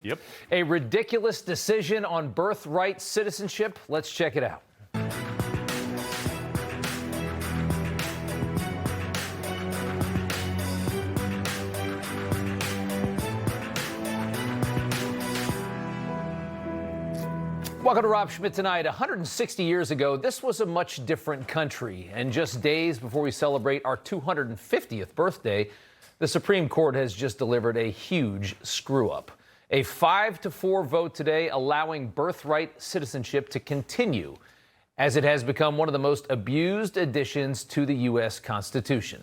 Yep. A ridiculous decision on birthright citizenship. Let's check it out. Welcome to Rob Schmitt Tonight. 160 years ago, this was a much different country. And just days before we celebrate our 250th birthday, the Supreme Court has just delivered a huge screw-up. A 5-4 vote today allowing birthright citizenship to continue, as it has become one of the most abused additions to the U.S. Constitution.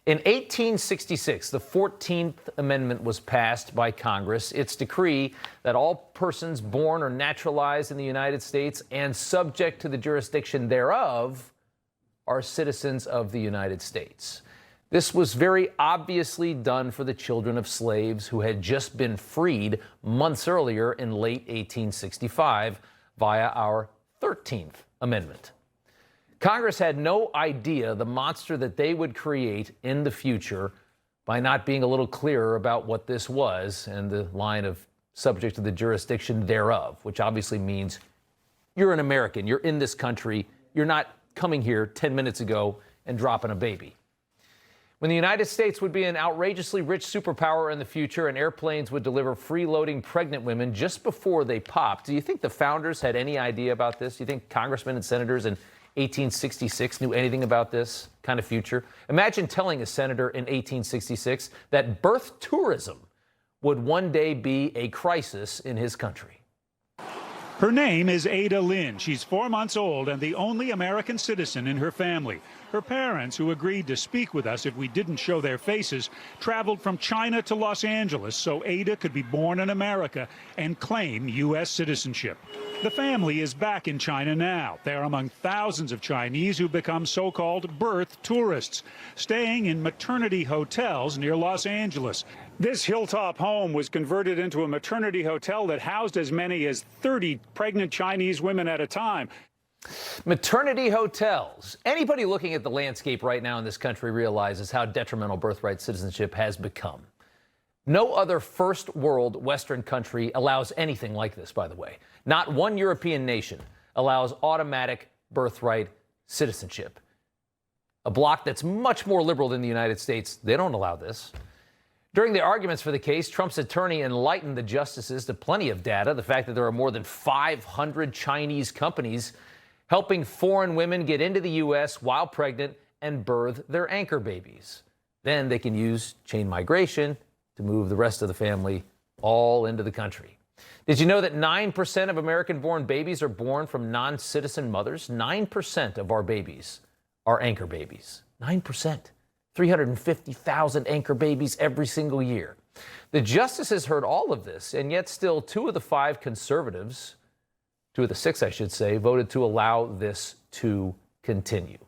In 1866, the 14th Amendment was passed by Congress. Its decree that all persons born or naturalized in the United States and subject to the jurisdiction thereof are citizens of the United States. This was very obviously done for the children of slaves who had just been freed months earlier in late 1865 via our 13th Amendment. Congress had no idea the monster that they would create in the future by not being a little clearer about what this was and the line of subject to the jurisdiction thereof, which obviously means you're an American, you're in this country, you're not coming here 10 minutes ago and dropping a baby. When the United States would be an outrageously rich superpower in the future and airplanes would deliver freeloading pregnant women just before they popped, do you think the founders had any idea about this? Do you think congressmen and senators in 1866 knew anything about this kind of future? Imagine telling a senator in 1866 that birth tourism would one day be a crisis in his country. Her name is Ada Lynn. She's 4 months old and the only American citizen in her family. Her parents, who agreed to speak with us if we didn't show their faces, traveled from China to Los Angeles so Ada could be born in America and claim U.S. citizenship. The family is back in China now. They're among thousands of Chinese who become so-called birth tourists, staying in maternity hotels near Los Angeles. This hilltop home was converted into a maternity hotel that housed as many as 30 pregnant Chinese women at a time. Maternity hotels. Anybody looking at the landscape right now in this country realizes how detrimental birthright citizenship has become. No other first world Western country allows anything like this, by the way. Not one European nation allows automatic birthright citizenship. A bloc that's much more liberal than the United States, they don't allow this. During the arguments for the case, Trump's attorney enlightened the justices to plenty of data. The fact that there are more than 500 Chinese companies helping foreign women get into the U.S. while pregnant and birth their anchor babies. Then they can use chain migration to move the rest of the family all into the country. Did you know that 9% of American-born babies are born from non-citizen mothers? 9% of our babies are anchor babies. 9%. 350,000 anchor babies every single year. The justices heard all of this, and yet still 2 of the 5 conservatives, 2 of the 6, I should say, voted to allow this to continue.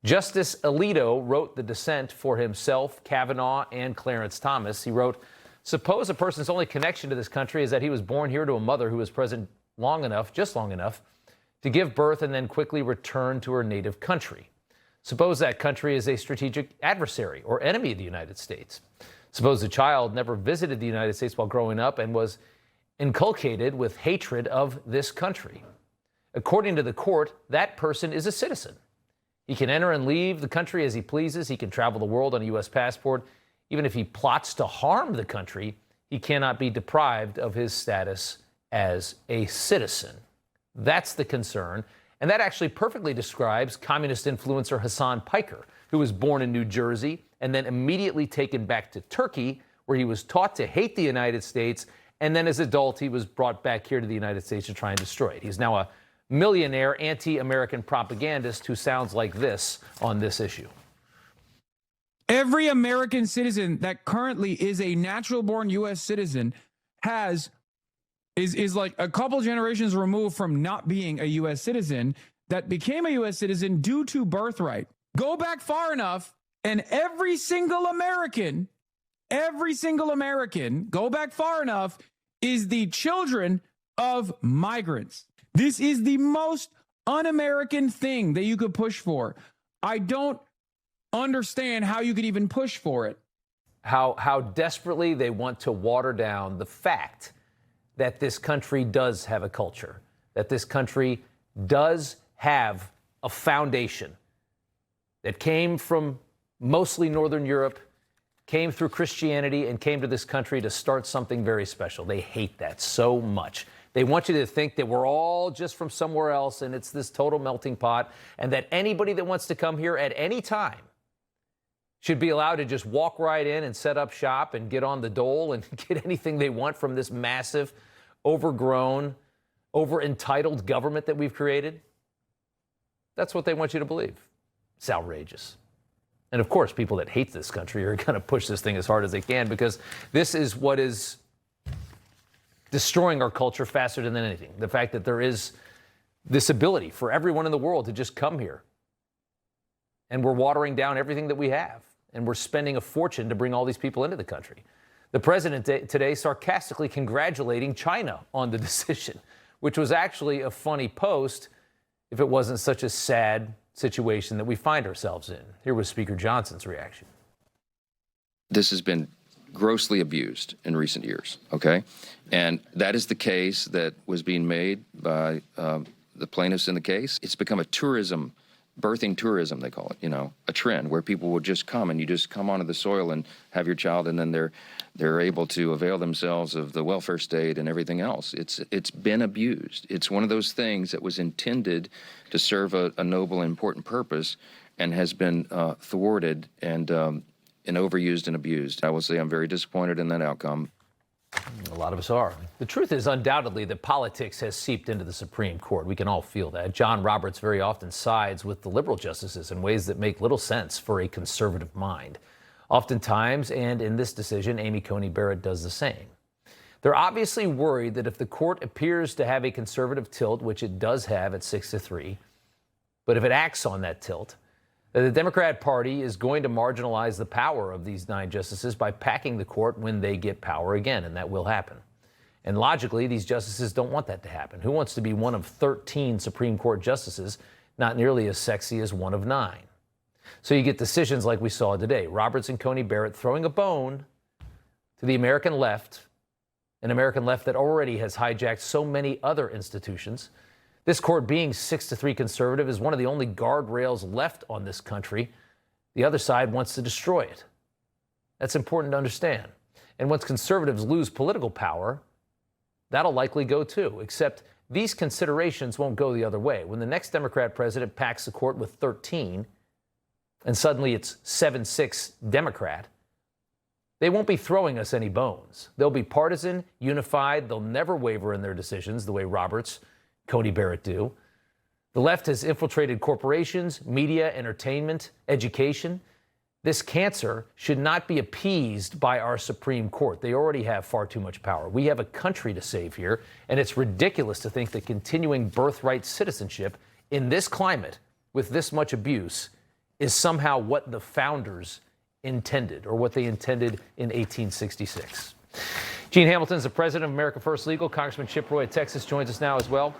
Justice Alito wrote the dissent for himself, Kavanaugh, and Clarence Thomas. He wrote, "Suppose a person's only connection to this country is that he was born here to a mother who was present long enough, just long enough, to give birth and then quickly return to her native country. Suppose that country is a strategic adversary or enemy of the United States. Suppose the child never visited the United States while growing up and was inculcated with hatred of this country. According to the court, that person is a citizen. He can enter and leave the country as he pleases. He can travel the world on a U.S. passport. Even if he plots to harm the country, he cannot be deprived of his status as a citizen." That's the concern. And that actually perfectly describes communist influencer Hassan Piker, who was born in New Jersey and then immediately taken back to Turkey, where he was taught to hate the United States. And then as an adult, he was brought back here to the United States to try and destroy it. He's now a millionaire anti-American propagandist who sounds like this on this issue. Every American citizen that currently is a natural-born U.S. citizen is like a couple generations removed from not being a U.S. citizen that became a U.S. citizen due to birthright. Go back far enough, and every single American, go back far enough, is the children of migrants. This is the most un-American thing that you could push for. I don't understand how you could even push for it. How desperately they want to water down the fact that this country does have a culture, that this country does have a foundation that came from mostly Northern Europe, came through Christianity, and came to this country to start something very special. They hate that so much. They want you to think that we're all just from somewhere else and it's this total melting pot, and that anybody that wants to come here at any time should be allowed to just walk right in and set up shop and get on the dole and get anything they want from this massive, overgrown, over-entitled government that we've created. That's what they want you to believe. It's outrageous. And of course, people that hate this country are going to push this thing as hard as they can, because this is what is destroying our culture faster than anything. The fact that there is this ability for everyone in the world to just come here. And we're watering down everything that we have. And we're spending a fortune to bring all these people into the country. The president today sarcastically congratulating China on the decision, which was actually a funny post if it wasn't such a sad situation that we find ourselves in. Here was Speaker Johnson's reaction. This has been grossly abused in recent years, okay? And that is the case that was being made by the plaintiffs in the case. It's become a tourism, birthing tourism, they call it, you know, a trend where people will just come and you just come onto the soil and have your child, and then they're able to avail themselves of the welfare state and everything else. It's been abused. It's one of those things that was intended to serve a noble and important purpose and has been thwarted and overused and abused. I will say I'm very disappointed in that outcome. A lot of us are. The truth is undoubtedly that politics has seeped into the Supreme Court. We can all feel that. John Roberts very often sides with the liberal justices in ways that make little sense for a conservative mind. Oftentimes, and in this decision, Amy Coney Barrett does the same. They're obviously worried that if the court appears to have a conservative tilt, which it does have at 6-3, but if it acts on that tilt, that the Democrat Party is going to marginalize the power of these 9 justices by packing the court when they get power again, and that will happen. And logically, these justices don't want that to happen. Who wants to be one of 13 Supreme Court justices, not nearly as sexy as one of 9? So you get decisions like we saw today. Roberts and Coney Barrett throwing a bone to the American left, an American left that already has hijacked so many other institutions. This court being 6-3 conservative is one of the only guardrails left on this country. The other side wants to destroy it. That's important to understand. And once conservatives lose political power, that'll likely go too, except these considerations won't go the other way. When the next Democrat president packs the court with 13, and suddenly it's 7-6 Democrat, they won't be throwing us any bones. They'll be partisan, unified. They'll never waver in their decisions the way Roberts, Coney Barrett do. The left has infiltrated corporations, media, entertainment, education. This cancer should not be appeased by our Supreme Court. They already have far too much power. We have a country to save here, and it's ridiculous to think that continuing birthright citizenship in this climate with this much abuse is somehow what the founders intended, or what they intended in 1866. Gene Hamilton's the president of America First Legal. Congressman Chip Roy of Texas joins us now as well.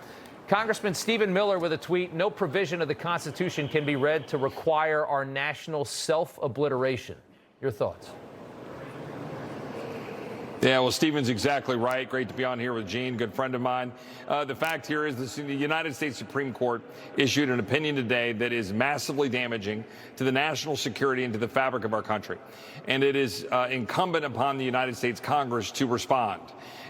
Congressman Stephen Miller with a tweet: no provision of the Constitution can be read to require our national self-obliteration. Your thoughts? Yeah, well, Stephen's exactly right. Great to be on here with Gene, good friend of mine. The fact here is the United States Supreme Court issued an opinion today that is massively damaging to the national security and to the fabric of our country. And it is incumbent upon the United States Congress to respond.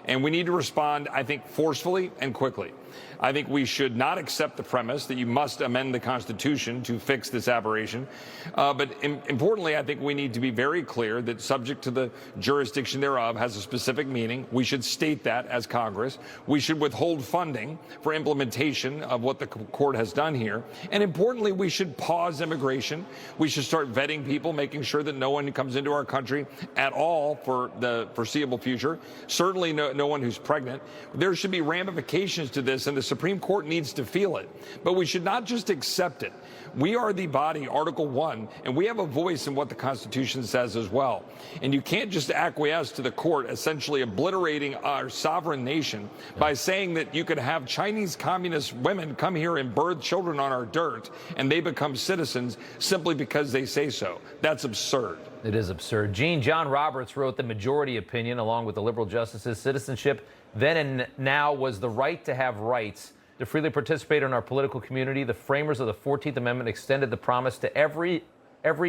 And we need to respond, I think, forcefully and quickly. I think we should not accept the premise that you must amend the Constitution to fix this aberration. But importantly, I think we need to be very clear that subject to the jurisdiction thereof has a specific meaning. We should state that as Congress. We should withhold funding for implementation of what the court has done here. And importantly, we should pause immigration. We should start vetting people, making sure that no one comes into our country at all for the foreseeable future. Certainly no one who's pregnant. There should be ramifications to this, and the Supreme Court needs to feel it. But we should not just accept it. We are the body, Article 1, and we have a voice in what the Constitution says as well. And you can't just acquiesce to the court essentially obliterating our sovereign nation by saying that you could have Chinese communist women come here and birth children on our dirt and they become citizens simply because they say so. That's absurd. It is absurd. Gene, John Roberts wrote the majority opinion along with the liberal justices. Citizenship then and now was the right to have rights to freely participate in our political community. The framers of the 14th Amendment extended the promise to every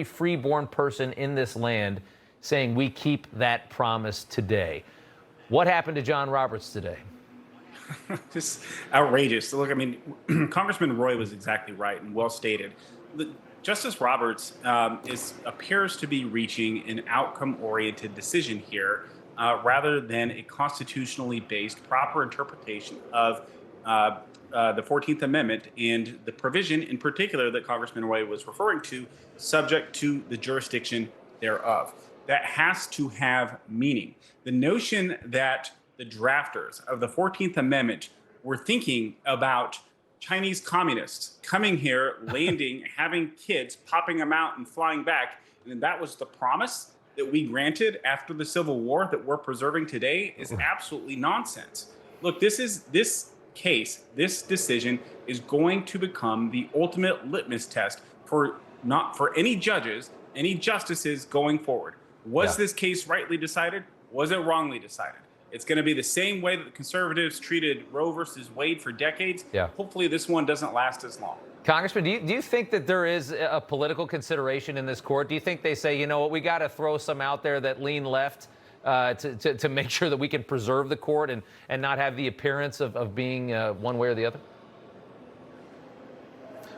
free-born person in this land, saying we keep that promise today. What happened to John Roberts today? Just outrageous. Look, I mean, Congressman Roy was exactly right and well stated. Justice Roberts appears to be reaching an outcome-oriented decision here rather than a constitutionally based proper interpretation of the 14th Amendment and the provision in particular that Congressman Roy was referring to, subject to the jurisdiction thereof. That has to have meaning. The notion that the drafters of the 14th Amendment were thinking about Chinese communists coming here, landing, having kids, popping them out and flying back, and that was the promise that we granted after the Civil War that we're preserving today is absolutely nonsense. Look, this decision is going to become the ultimate litmus test for any judges, any justices going forward. Was this case rightly decided? Was it wrongly decided? It's going to be the same way that the conservatives treated Roe versus Wade for decades. Yeah. Hopefully this one doesn't last as long. Congressman, do you think that there is a political consideration in this court? Do you think they say, you know what, we got to throw some out there that lean left to make sure that we can preserve the court and not have the appearance of being one way or the other?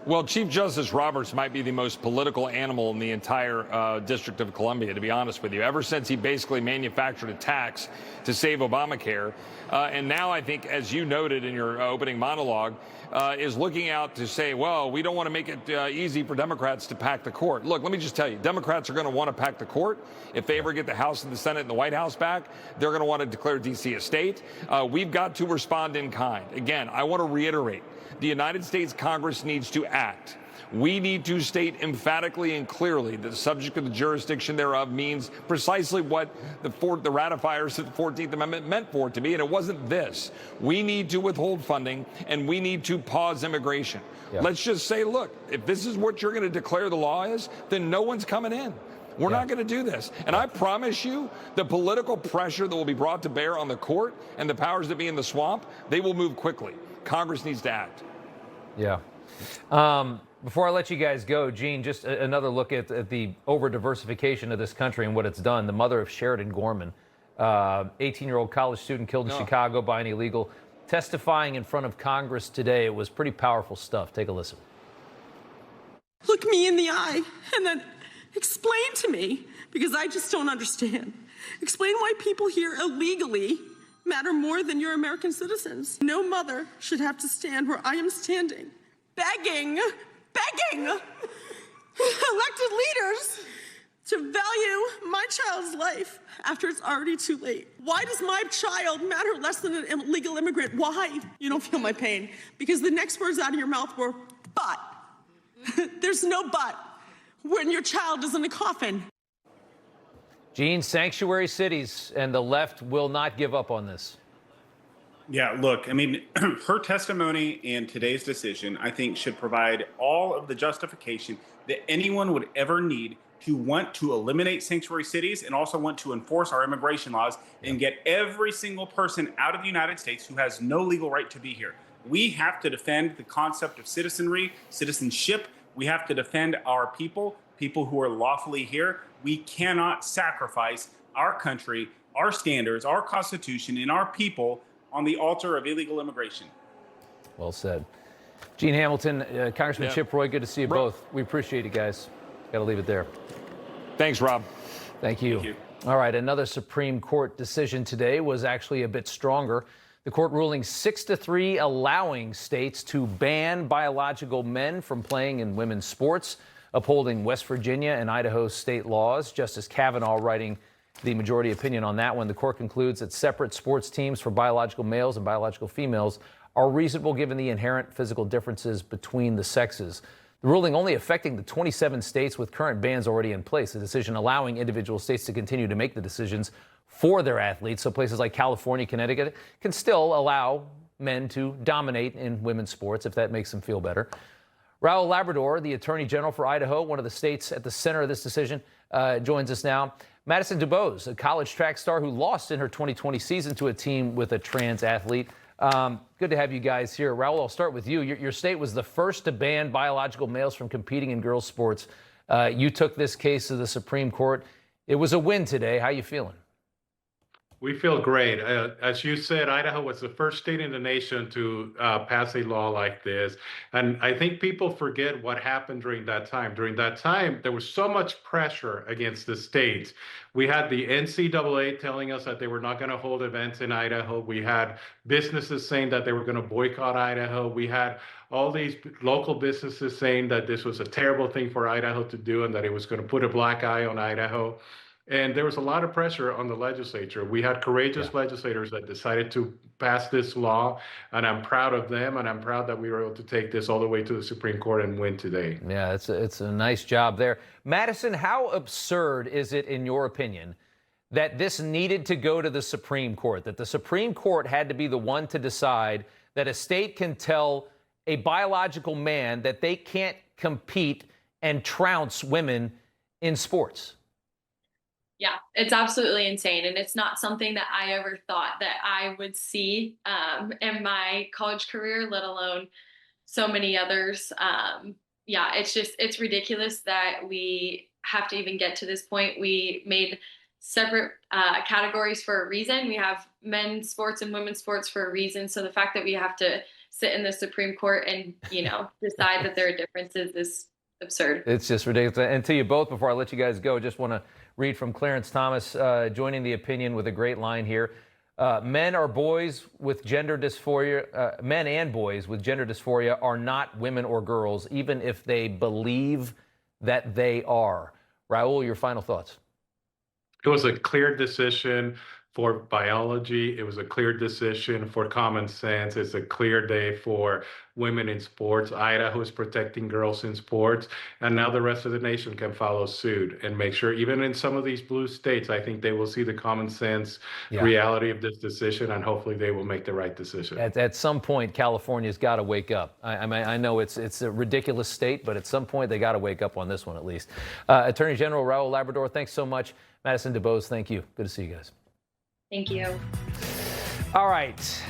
Well, Chief Justice Roberts might be the most political animal in the entire District of Columbia, to be honest with you, ever since he basically manufactured a tax to save Obamacare. And now I think, as you noted in your opening monologue, is looking out to say, well, we don't want to make it easy for Democrats to pack the court. Look, let me just tell you, Democrats are going to want to pack the court. If they ever get the House and the Senate and the White House back, they're going to want to declare D.C. a state. We've got to respond in kind. Again, I want to reiterate, the United States Congress needs to act. We need to state emphatically and clearly that the subject of the jurisdiction thereof means precisely what the ratifiers of the 14th Amendment meant for it to be, and it wasn't this. We need to withhold funding, and we need to pause immigration. Yeah. Let's just say, look, if this is what you're going to declare the law is, then no one's coming in. We're not going to do this. And I promise you, the political pressure that will be brought to bear on the court and the powers that be in the swamp, they will move quickly. Congress needs to act. Yeah. Before I let you guys go, Gene, just another look at the over-diversification of this country and what it's done. The mother of Sheridan Gorman, 18-year-old college student killed in Chicago by an illegal, testifying in front of Congress today. It was pretty powerful stuff. Take a listen. Look me in the eye and then explain to me, because I just don't understand. Explain why people here illegally matter more than your American citizens. No mother should have to stand where I am standing, begging elected leaders to value my child's life after it's already too late. Why does my child matter less than an illegal immigrant? Why? You don't feel my pain, because the next words out of your mouth were, but. There's no but when your child is in a coffin. Gene, sanctuary cities, and the left will not give up on this. Yeah, look, I mean, her testimony and today's decision, I think, should provide all of the justification that anyone would ever need to want to eliminate sanctuary cities and also want to enforce our immigration laws and get every single person out of the United States who has no legal right to be here. We have to defend the concept of citizenship. We have to defend our people who are lawfully here. We cannot sacrifice our country, our standards, our Constitution, and our people on the altar of illegal immigration. Well said. Gene Hamilton, Congressman Chip Roy, good to see you both. We appreciate it, guys. Got to leave it there. Thanks, Rob. Thank you. Thank you. All right, another Supreme Court decision today was actually a bit stronger. The court ruling 6-3, allowing states to ban biological men from playing in women's sports, upholding West Virginia and Idaho state laws. Justice Kavanaugh writing the majority opinion on that one. The court concludes that separate sports teams for biological males and biological females are reasonable given the inherent physical differences between the sexes. The ruling only affecting the 27 states with current bans already in place. The decision allowing individual states to continue to make the decisions for their athletes. So places like California, Connecticut can still allow men to dominate in women's sports if that makes them feel better. Raul Labrador, the Attorney General for Idaho, one of the states at the center of this decision, joins us now. Madisan Debos, a college track star who lost in her 2020 season to a team with a trans athlete. Good to have you guys here. Raul, I'll start with you. Your state was the first to ban biological males from competing in girls' sports. You took this case to the Supreme Court. It was a win today. How you feeling? We feel great. As you said, Idaho was the first state in the nation to pass a law like this. And I think people forget what happened during that time. During that time, there was so much pressure against the states. We had the NCAA telling us that they were not going to hold events in Idaho. We had businesses saying that they were going to boycott Idaho. We had all these local businesses saying that this was a terrible thing for Idaho to do and that it was going to put a black eye on Idaho. And there was a lot of pressure on the legislature. We had courageous legislators that decided to pass this law, and I'm proud of them, and I'm proud that we were able to take this all the way to the Supreme Court and win today. Yeah, it's a nice job there. Madisan, how absurd is it, in your opinion, that this needed to go to the Supreme Court, that the Supreme Court had to be the one to decide that a state can tell a biological man that they can't compete and trounce women in sports? Yeah, it's absolutely insane. And it's not something that I ever thought that I would see in my college career, let alone so many others. Yeah, it's ridiculous that we have to even get to this point. We made separate categories for a reason. We have men's sports and women's sports for a reason. So the fact that we have to sit in the Supreme Court and, decide that there are differences is absurd. It's just ridiculous. And to you both, before I let you guys go, just want to read from Clarence Thomas, joining the opinion with a great line here. Men and boys with gender dysphoria are not women or girls, even if they believe that they are. Raul, your final thoughts. It was a clear decision for biology. It was a clear decision for common sense. It's a clear day for women in sports. Idaho is protecting girls in sports. And now the rest of the nation can follow suit and make sure, even in some of these blue states, I think they will see the common sense reality of this decision, and hopefully they will make the right decision. At some point, California's got to wake up. I mean, I know it's a ridiculous state, but at some point they got to wake up on this one at least. Attorney General Raul Labrador, thanks so much. Madisan Debos, thank you. Good to see you guys. Thank you. All right.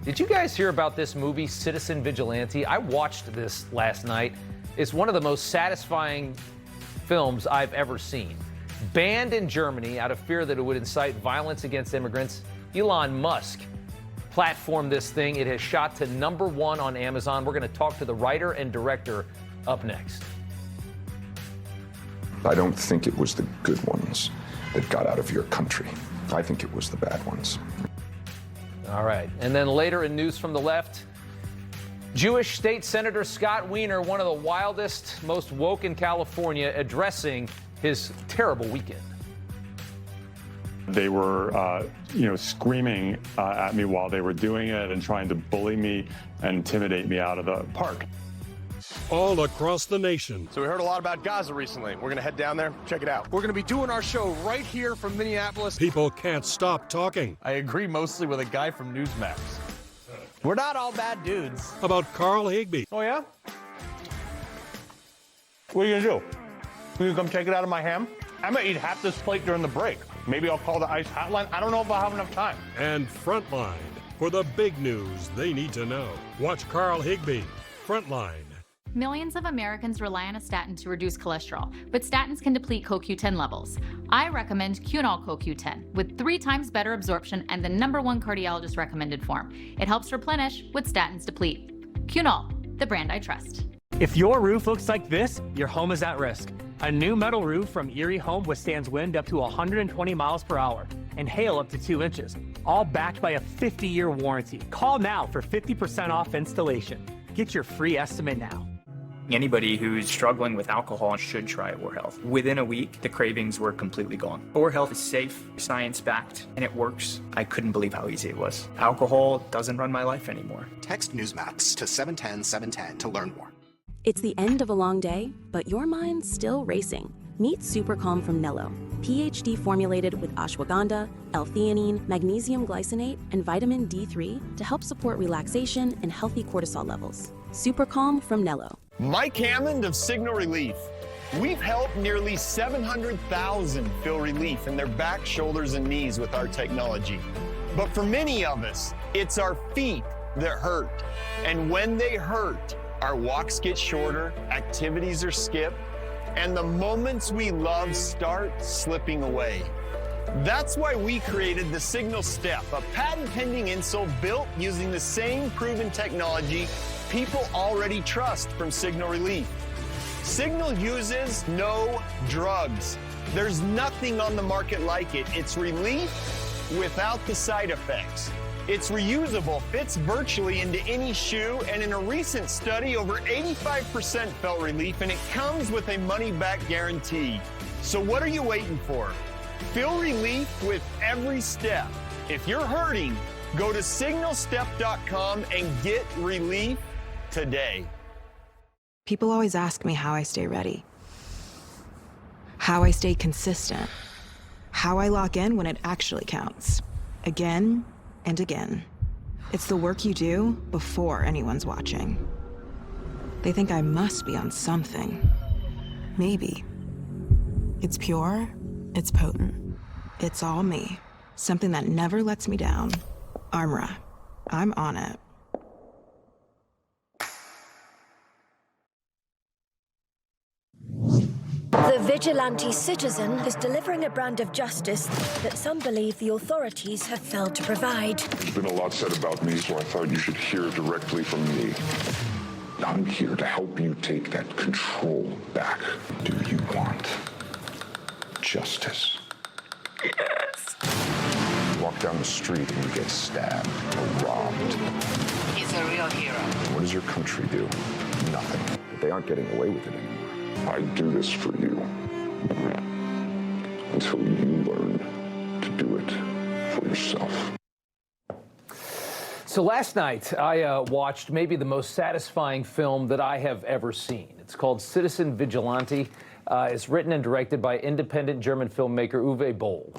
Did you guys hear about this movie, Citizen Vigilante? I watched this last night. It's one of the most satisfying films I've ever seen. Banned in Germany out of fear that it would incite violence against immigrants, Elon Musk platformed this thing. It has shot to #1 on Amazon. We're going to talk to the writer and director up next. I don't think it was the good ones that got out of your country. I think it was the bad ones. All right. And then later in news from the left, Jewish State Senator Scott Wiener, one of the wildest, most woke in California, addressing his terrible weekend. They were, screaming at me while they were doing it and trying to bully me and intimidate me out of the park. All across the nation. So we heard a lot about Gaza recently. We're going to head down there, check it out. We're going to be doing our show right here from Minneapolis. People can't stop talking. I agree mostly with a guy from Newsmax. We're not all bad dudes. About Carl Higbie. Oh, yeah? What are you going to do? Will you come check it out of my ham? I'm going to eat half this plate during the break. Maybe I'll call the ICE hotline. I don't know if I'll have enough time. And Frontline. For the big news they need to know. Watch Carl Higbie. Frontline. Millions of Americans rely on a statin to reduce cholesterol, but statins can deplete CoQ10 levels. I recommend Cunol CoQ10 with 3 times better absorption and the #1 cardiologist recommended form. It helps replenish what statins deplete. Cunol, the brand I trust. If your roof looks like this, your home is at risk. A new metal roof from Erie Home withstands wind up to 120 miles per hour and hail up to 2 inches, all backed by a 50-year warranty. Call now for 50% off installation. Get your free estimate now. Anybody who's struggling with alcohol should try Or Health. Within a week, the cravings were completely gone. Or Health is safe, science-backed, and it works. I couldn't believe how easy it was. Alcohol doesn't run my life anymore. Text Newsmax to 710-710 to learn more. It's the end of a long day, but your mind's still racing. Meet Super Calm from Nello. PhD formulated with ashwagandha, L-theanine, magnesium glycinate, and vitamin D3 to help support relaxation and healthy cortisol levels. Super Calm from Nello. Mike Hammond of Signal Relief. We've helped nearly 700,000 feel relief in their back, shoulders, and knees with our technology. But for many of us, it's our feet that hurt. And when they hurt, our walks get shorter, activities are skipped, and the moments we love start slipping away. That's why we created the Signal Step, a patent-pending insole built using the same proven technology people already trust from Signal Relief. Signal uses no drugs. There's nothing on the market like it. It's relief without the side effects. It's reusable, fits virtually into any shoe, and in a recent study, over 85% felt relief, and it comes with a money-back guarantee. So what are you waiting for? Feel relief with every step. If you're hurting, go to signalstep.com and get relief today. People always ask me how I stay ready, how I stay consistent, how I lock in when it actually counts, again and again. It's the work you do before anyone's watching. They think I must be on something. Maybe. It's pure, it's potent, it's all me. Something that never lets me down. Armra. I'm on it. The Vigilante Citizen is delivering a brand of justice that some believe the authorities have failed to provide. There's been a lot said about me, so I thought you should hear directly from me. I'm here to help you take that control back. Do you want justice? Yes. You walk down the street and you get stabbed or robbed. He's a real hero. What does your country do? Nothing. But they aren't getting away with it anymore. I do this for you until you learn to do it for yourself. So last night, I watched maybe the most satisfying film that I have ever seen. It's called Citizen Vigilante. It's written and directed by independent German filmmaker UWE Boll.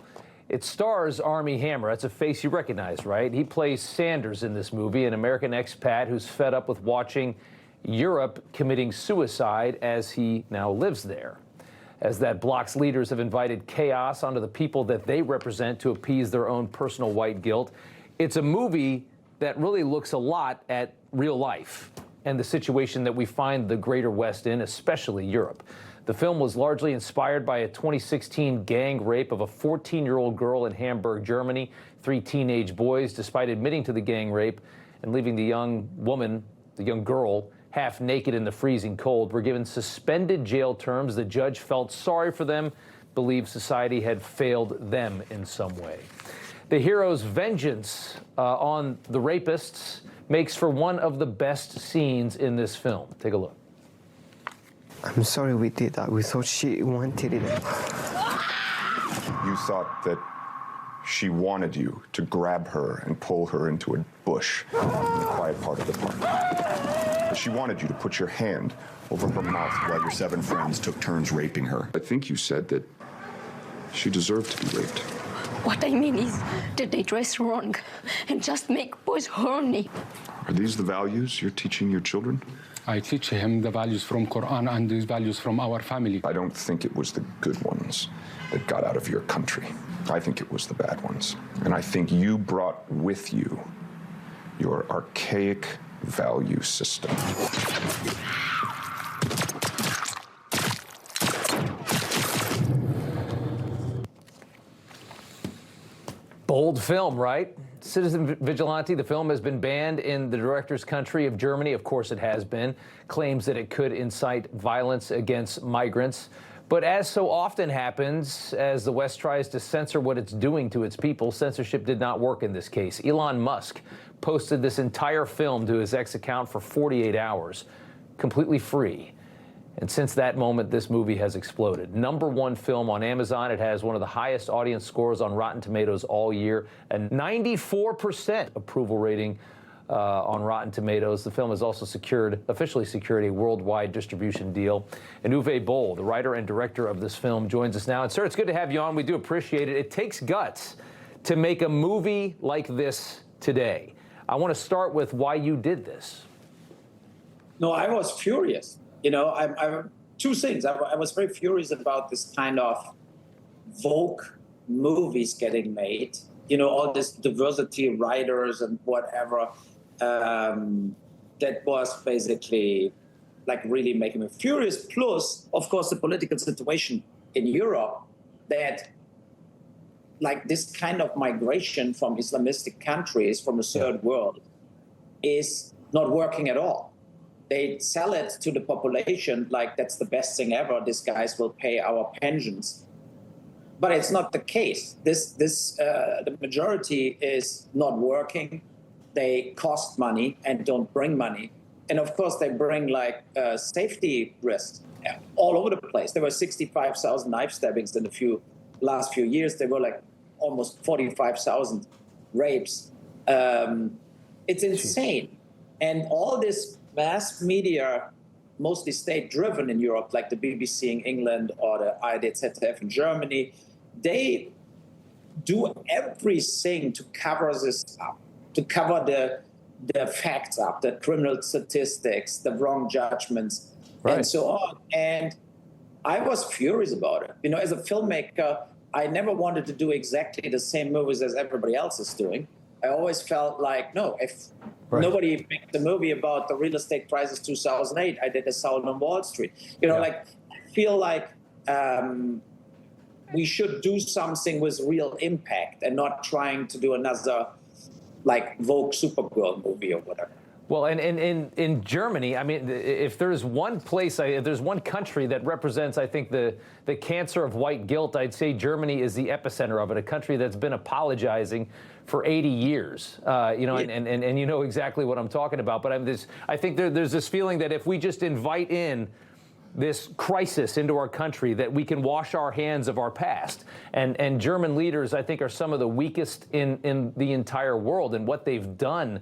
It stars Armie Hammer. That's a face you recognize, right? He plays Sanders in this movie, an American expat who's fed up with watching Europe committing suicide as he now lives there. As that bloc's leaders have invited chaos onto the people that they represent to appease their own personal white guilt. It's a movie that really looks a lot at real life and the situation that we find the Greater West in, especially Europe. The film was largely inspired by a 2016 gang rape of a 14-year-old girl in Hamburg, Germany. 3 teenage boys, despite admitting to the gang rape and leaving the young woman, the young girl, half naked in the freezing cold, were given suspended jail terms. The judge felt sorry for them, believed society had failed them in some way. The hero's vengeance on the rapists makes for one of the best scenes in this film. Take a look. I'm sorry we did that. We thought she wanted it. You thought that she wanted you to grab her and pull her into a bush in the quiet part of the park. But she wanted you to put your hand over her mouth while your 7 friends took turns raping her. I think you said that she deserved to be raped. What I mean is that they dress wrong and just make boys horny. Are these the values you're teaching your children? I teach him the values from Quran and these values from our family. I don't think it was the good ones that got out of your country. I think it was the bad ones. And I think you brought with you your archaic value system. Bold film, right? Citizen Vigilante, the film has been banned in the director's country of Germany. Of course it has been. Claims that it could incite violence against migrants. But as so often happens, as the West tries to censor what it's doing to its people, censorship did not work in this case. Elon Musk posted this entire film to his X account for 48 hours, completely free. And since that moment, this movie has exploded. #1 film on Amazon. It has one of the highest audience scores on Rotten Tomatoes all year, a 94% approval rating on Rotten Tomatoes. The film has also officially secured a worldwide distribution deal. And UWE Boll, the writer and director of this film, joins us now. And sir, it's good to have you on. We do appreciate it. It takes guts to make a movie like this today. I want to start with why you did this. No, I was furious. You know, I'm two things. I was very furious about this kind of woke movies getting made. You know, all this diversity writers and whatever. That was basically like really making me furious. Plus, of course, the political situation in Europe, that like this kind of migration from Islamistic countries from the third world is not working at all. They sell it to the population like that's the best thing ever. These guys will pay our pensions. But it's not the case. The majority is not working. They cost money and don't bring money. And of course, they bring like safety risks all over the place. There were 65,000 knife stabbings in the last few years. There were like almost 45,000 rapes. It's insane. And all this mass media, mostly state-driven in Europe, like the BBC in England or the ARD ZDF in Germany, they do everything to cover this up, to cover the facts up, the criminal statistics, the wrong judgments, and so on. And I was furious about it. You know, as a filmmaker, I never wanted to do exactly the same movies as everybody else is doing. I always felt like, no, if nobody makes a movie about the real estate crisis 2008, I did a Soul on Wall Street. You know, like, I feel like we should do something with real impact and not trying to do another like Vogue Supergirl movie or whatever. Well, and in Germany, I mean, if there's one place, if there's one country that represents, I think, the cancer of white guilt, I'd say Germany is the epicenter of it, a country that's been apologizing for 80 years, you know, and you know exactly what I'm talking about. But I think there's this feeling that if we just invite in this crisis into our country, that we can wash our hands of our past. And German leaders, I think, are some of the weakest in the entire world, and what they've done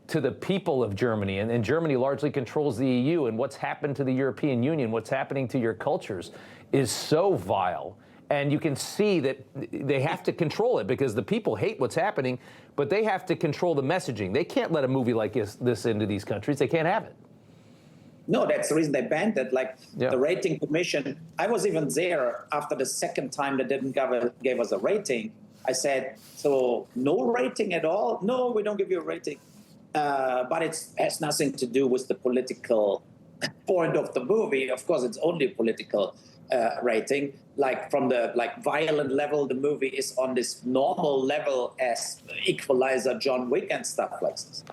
to the people of Germany. And Germany largely controls the EU, and what's happened to the European Union, what's happening to your cultures is so vile. And you can see that they have to control it because the people hate what's happening, but they have to control the messaging. They can't let a movie like this into these countries. They can't have it. No, that's the reason they banned it. Like the rating commission, I was even there after the second time they didn't give us a rating. I said, so no rating at all? No, we don't give you a rating. But it has nothing to do with the political point of the movie. Of course, it's only political rating. Like from the violent level, the movie is on this normal level as Equalizer, John Wick and stuff like this.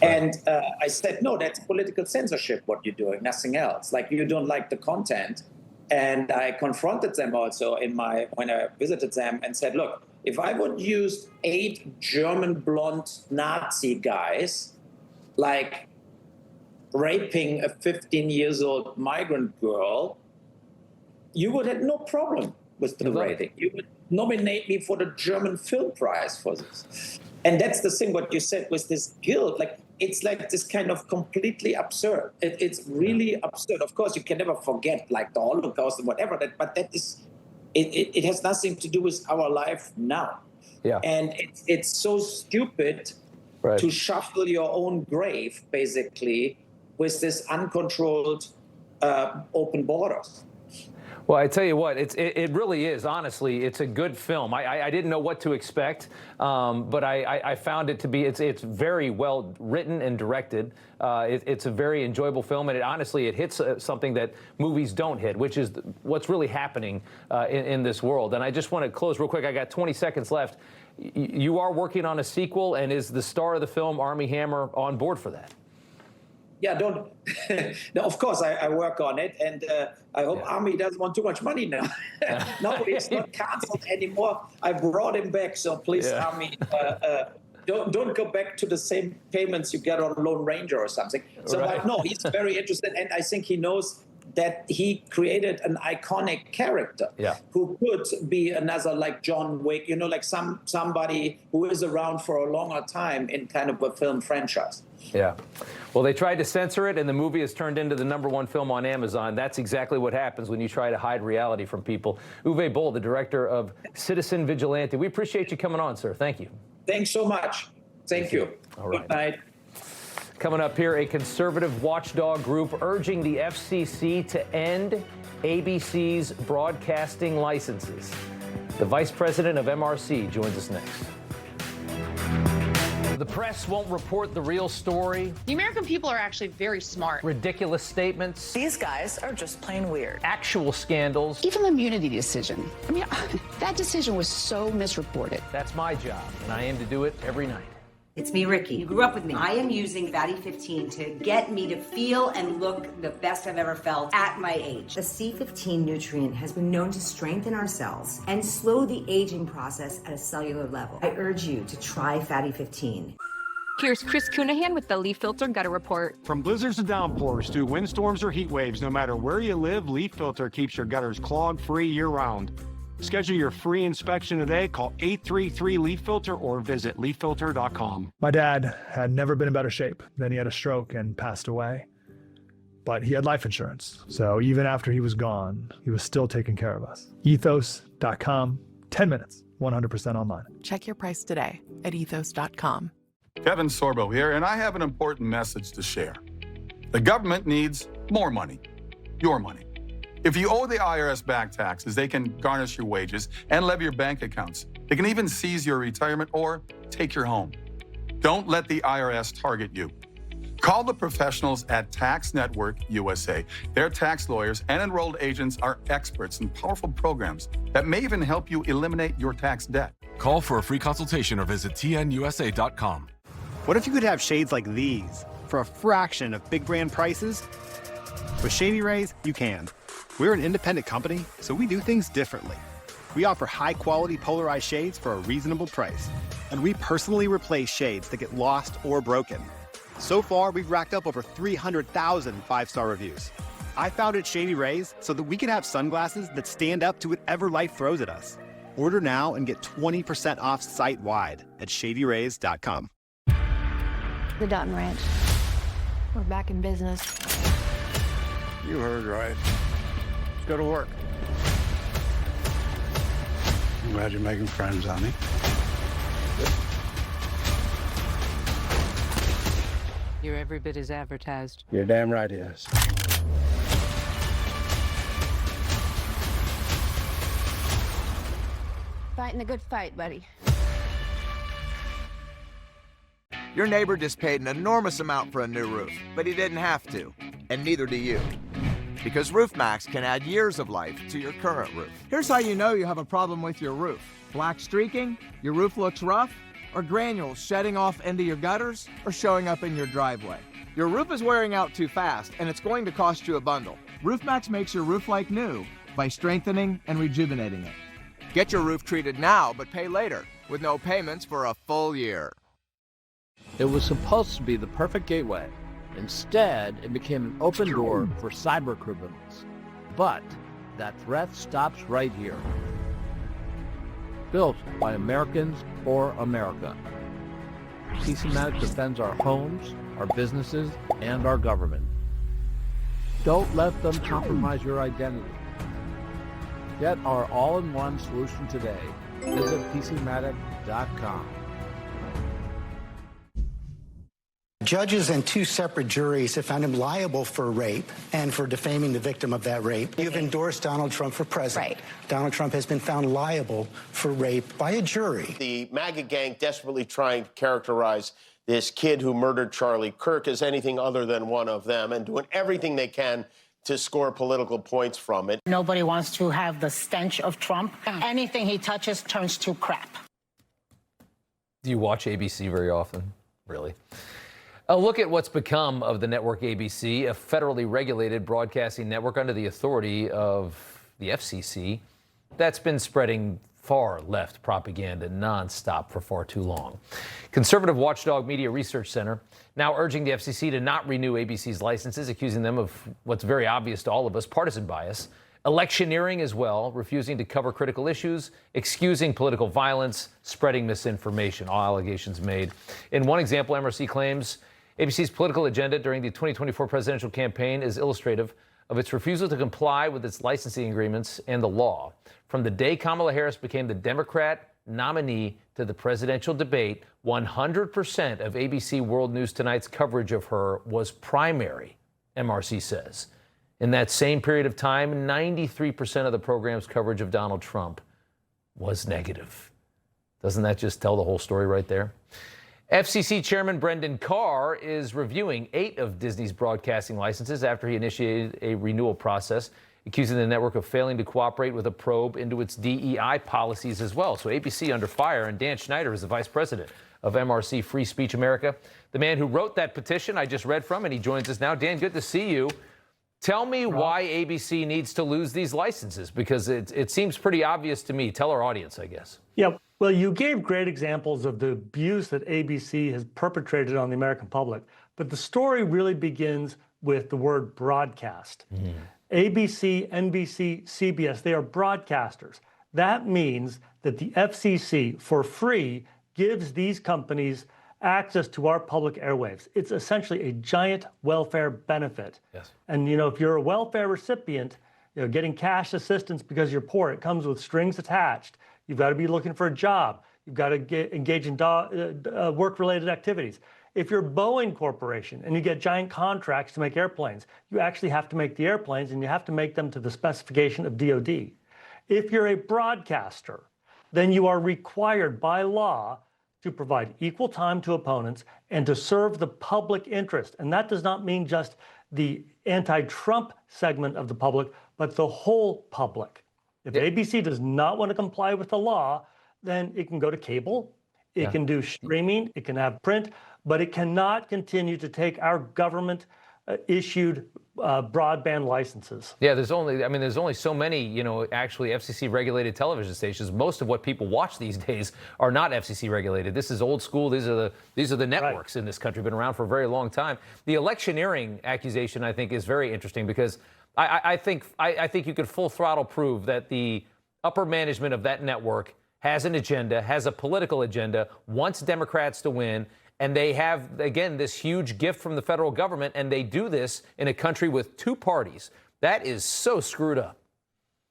And I said, no, that's political censorship, what you're doing, nothing else. Like, you don't like the content. And I confronted them also when I visited them and said, look, if I would use 8 German blonde Nazi guys, like raping a 15-year-old migrant girl, you would have no problem with the rating. You would nominate me for the German Film Prize for this. And that's the thing, what you said with this guilt. Like, it's like this kind of completely absurd. It's really absurd. Of course, you can never forget like the Holocaust and whatever, but that is, it has nothing to do with our life now. Yeah. And it's so stupid to shuffle your own grave, basically, with this uncontrolled open borders. Well, I tell you what, it really is. Honestly, it's a good film. I didn't know what to expect, but I found it to be. It's very well written and directed. It's a very enjoyable film, and it hits something that movies don't hit, which is what's really happening in this world. And I just want to close real quick. I got 20 seconds left. You are working on a sequel, and is the star of the film, Armie Hammer, on board for that? Yeah, don't. No, of course, I work on it, and I hope Armie doesn't want too much money now. No, he's not canceled anymore. I brought him back, so please, Armie, don't go back to the same payments you get on Lone Ranger or something. So, but no, he's very interested, and I think he knows that he created an iconic character who could be another like John Wick, you know, like somebody who is around for a longer time in kind of a film franchise. Yeah. Well, they tried to censor it, and the movie has turned into the #1 film on Amazon. That's exactly what happens when you try to hide reality from people. UWE Boll, the director of Citizen Vigilante. We appreciate you coming on, sir. Thank you. Thanks so much. Thank you. All right. Good night. Coming up here, a conservative watchdog group urging the FCC to end ABC's broadcasting licenses. The vice president of MRC joins us next. The press won't report the real story. The American people are actually very smart. Ridiculous statements. These guys are just plain weird. Actual scandals. Even the immunity decision. I mean, that decision was so misreported. That's my job, and I aim to do it every night. It's me, Ricky. You grew up with me. I am using Fatty 15 to get me to feel and look the best I've ever felt at my age. The C15 nutrient has been known to strengthen our cells and slow the aging process at a cellular level. I urge you to try Fatty 15. Here's Chris Cunahan with the Leaf Filter Gutter Report. From blizzards to downpours to windstorms or heat waves, no matter where you live, Leaf Filter keeps your gutters clog-free year-round. Schedule your free inspection today. Call 833-LEAF-FILTER or visit leaffilter.com. My dad had never been in better shape. Then he had a stroke and passed away. But he had life insurance. So even after he was gone, he was still taking care of us. Ethos.com, 10 minutes, 100% online. Check your price today at ethos.com. Kevin Sorbo here, and I have an important message to share. The government needs more money, your money. If you owe the IRS back taxes, they can garnish your wages and levy your bank accounts. They can even seize your retirement or take your home. Don't let the IRS target you. Call the professionals at Tax Network USA. Their tax lawyers and enrolled agents are experts in powerful programs that may even help you eliminate your tax debt. Call for a free consultation or visit tnusa.com. What if you could have shades like these for a fraction of big brand prices? With Shady Rays, you can. We're an independent company, so we do things differently. We offer high-quality polarized shades for a reasonable price. And we personally replace shades that get lost or broken. So far, we've racked up over 300,000 five-star reviews. I founded Shady Rays so that we can have sunglasses that stand up to whatever life throws at us. Order now and get 20% off site-wide at shadyrays.com. The Dutton Ranch. We're back in business. You heard right. Let's go to work. I'm glad you're making friends, honey. You're every bit as advertised. You're damn right he is. Fighting a good fight, buddy. Your neighbor just paid an enormous amount for a new roof, but he didn't have to, and neither do you. Because Roofmax can add years of life to your current roof. Here's how you know you have a problem with your roof. Black streaking, your roof looks rough, or granules shedding off into your gutters or showing up in your driveway. Your roof is wearing out too fast, and it's going to cost you a bundle. Roofmax makes your roof like new by strengthening and rejuvenating it. Get your roof treated now, but pay later, with no payments for a full year. It was supposed to be the perfect gateway. Instead, it became an open door for cyber criminals. But that threat stops right here. Built by Americans for America. Citizenship defends our homes, our businesses, and our government. Don't let them compromise your identity. Get our all-in-one solution today. Visit PCmatic.com. Judges and two separate juries have found him liable for rape and for defaming the victim of that rape. You've endorsed Donald Trump for president. Right. Donald Trump has been found liable for rape by a jury. The MAGA gang desperately trying to characterize this kid who murdered Charlie Kirk as anything other than one of them and doing everything they can to score political points from it. Nobody wants to have the stench of Trump. Anything he touches turns to crap. Do you watch ABC very often? Really? A look at what's become of the network ABC, a federally regulated broadcasting network under the authority of the FCC that's been spreading far left propaganda nonstop for far too long. Conservative Watchdog Media Research Center now urging the FCC to not renew ABC's licenses, accusing them of what's very obvious to all of us, partisan bias, electioneering as well, refusing to cover critical issues, excusing political violence, spreading misinformation, all allegations made. In one example, MRC claims ABC's political agenda during the 2024 presidential campaign is illustrative of its refusal to comply with its licensing agreements and the law. From the day Kamala Harris became the Democrat nominee to the presidential debate, 100% of ABC World News Tonight's coverage of her was primary, MRC says. In that same period of time, 93% of the program's coverage of Donald Trump was negative. Doesn't that just tell the whole story right there? FCC Chairman Brendan Carr is reviewing 8 of Disney's broadcasting licenses after he initiated a renewal process, accusing the network of failing to cooperate with a probe into its DEI policies as well. So ABC under fire, and Dan Schneider is the vice president of MRC Free Speech America, the man who wrote that petition I just read from, and he joins us now. Dan, good to see you. Tell me why ABC needs to lose these licenses, because it seems pretty obvious to me. Tell our audience, I guess. Yeah, well, you gave great examples of the abuse that ABC has perpetrated on the American public, but the story really begins with the word broadcast. ABC, NBC, CBS, they are broadcasters. That means that the FCC, for free, gives these companies access to our public airwaves. It's essentially a giant welfare benefit. Yes. And, if you're a welfare recipient, getting cash assistance because you're poor, it comes with strings attached. You've got to be looking for a job. You've got to engage in work-related activities. If you're Boeing Corporation and you get giant contracts to make airplanes, you actually have to make the airplanes, and you have to make them to the specification of DoD. If you're a broadcaster, then you are required by law to provide equal time to opponents and to serve the public interest. And that does not mean just the anti-Trump segment of the public, but the whole public. If ABC does not want to comply with the law, then it can go to cable, it can do streaming, it can have print, but it cannot continue to take our government issued broadband licenses. Yeah, there's only so many, actually FCC regulated television stations. Most of what people watch these days are not FCC regulated. This is old school. These are the networks in this country, been around for a very long time. The electioneering accusation, I think, is very interesting, because I think you could full throttle prove that the upper management of that network has an agenda, has a political agenda, wants Democrats to win. And they have, again, this huge gift from the federal government, and they do this in a country with 2 parties. That is so screwed up.